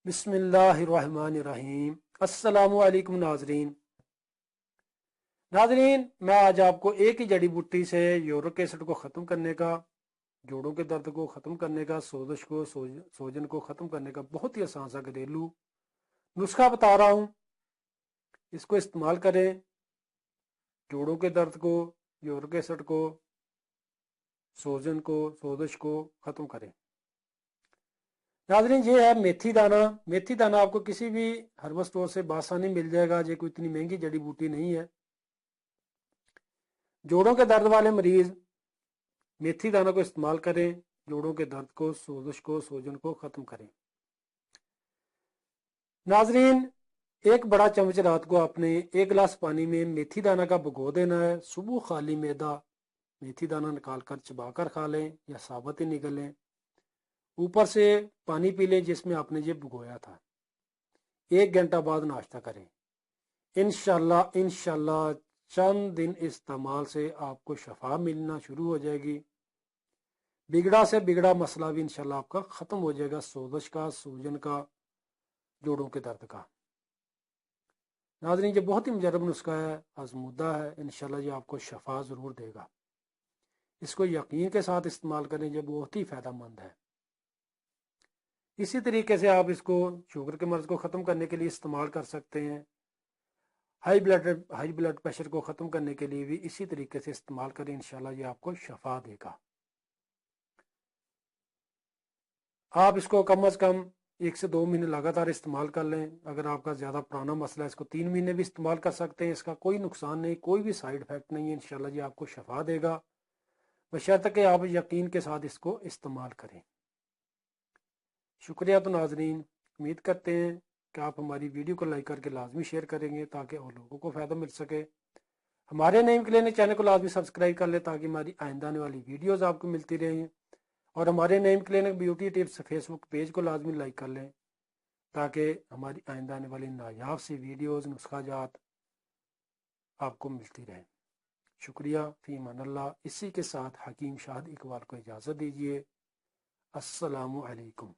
بسم اللہ الرحمن الرحیم۔ السلام علیکم ناظرین، میں آج آپ کو ایک ہی جڑی بوٹی سے یورک ایسڈ کو ختم کرنے کا، جوڑوں کے درد کو ختم کرنے کا، سوزش کو سوجن کو ختم کرنے کا بہت ہی آسان سا گھریلو نسخہ بتا رہا ہوں۔ اس کو استعمال کریں، جوڑوں کے درد کو، یورک ایسڈ کو، سوجن کو، سوزش کو ختم کریں۔ ناظرین، یہ ہے میتھی دانہ۔ میتھی دانہ آپ کو کسی بھی ہربل اسٹور سے بآسانی مل جائے گا، یہ کوئی اتنی مہنگی جڑی بوٹی نہیں ہے۔ جوڑوں کے درد والے مریض میتھی دانہ کو استعمال کریں، جوڑوں کے درد کو، سوزش کو، سوجن کو ختم کریں۔ ناظرین، ایک بڑا چمچ رات کو آپ نے ایک گلاس پانی میں میتھی دانہ کا بھگو دینا ہے۔ صبح خالی معدہ میتھی دانہ نکال کر چبا کر کھا لیں یا ثابت ہی نگلیں۔ اوپر سے پانی پی لیں جس میں آپ نے یہ بھگویا تھا۔ 1 گھنٹہ بعد ناشتہ کریں۔ انشاءاللہ چند دن استعمال سے آپ کو شفا ملنا شروع ہو جائے گی۔ بگڑا سے بگڑا مسئلہ بھی انشاءاللہ آپ کا ختم ہو جائے گا، سوزش کا، سوجن کا، جوڑوں کے درد کا۔ ناظرین، یہ بہت ہی مجرب نسخہ ہے، آزمودہ ہے، انشاءاللہ یہ آپ کو شفا ضرور دے گا۔ اس کو یقین کے ساتھ استعمال کریں، یہ بہت ہی فائدہ مند ہے۔ اسی طریقے سے آپ اس کو شوگر کے مرض کو ختم کرنے کے لیے استعمال کر سکتے ہیں۔ ہائی بلڈ پریشر کو ختم کرنے کے لیے بھی اسی طریقے سے استعمال کریں، انشاءاللہ یہ آپ کو شفا دے گا۔ آپ اس کو کم از کم 1 سے 2 مہینے لگاتار استعمال کر لیں۔ اگر آپ کا زیادہ پرانا مسئلہ ہے، اس کو 3 مہینے بھی استعمال کر سکتے ہیں۔ اس کا کوئی نقصان نہیں، کوئی بھی سائیڈ افیکٹ نہیں ہے، انشاءاللہ یہ آپ کو شفا دے گا، بشرطے کہ آپ یقین کے ساتھ اس کو استعمال کریں۔ شکریہ۔ تو ناظرین، امید کرتے ہیں کہ آپ ہماری ویڈیو کو لائک کر کے لازمی شیئر کریں گے تاکہ اور لوگوں کو فائدہ مل سکے۔ ہمارے نیم کلینک چینل کو لازمی سبسکرائب کر لیں تاکہ ہماری آئندہ آنے والی ویڈیوز آپ کو ملتی رہیں، اور ہمارے نیم کلینک بیوٹی ٹپس فیس بک پیج کو لازمی لائک کر لیں تاکہ ہماری آئندہ آنے والی نایاب سی ویڈیوز، نسخہ جات آپ کو ملتی رہیں۔ شکریہ۔ فی امان اللہ۔ اسی کے ساتھ حکیم شاہد اقبال کو اجازت دیجیے۔ السلام علیکم۔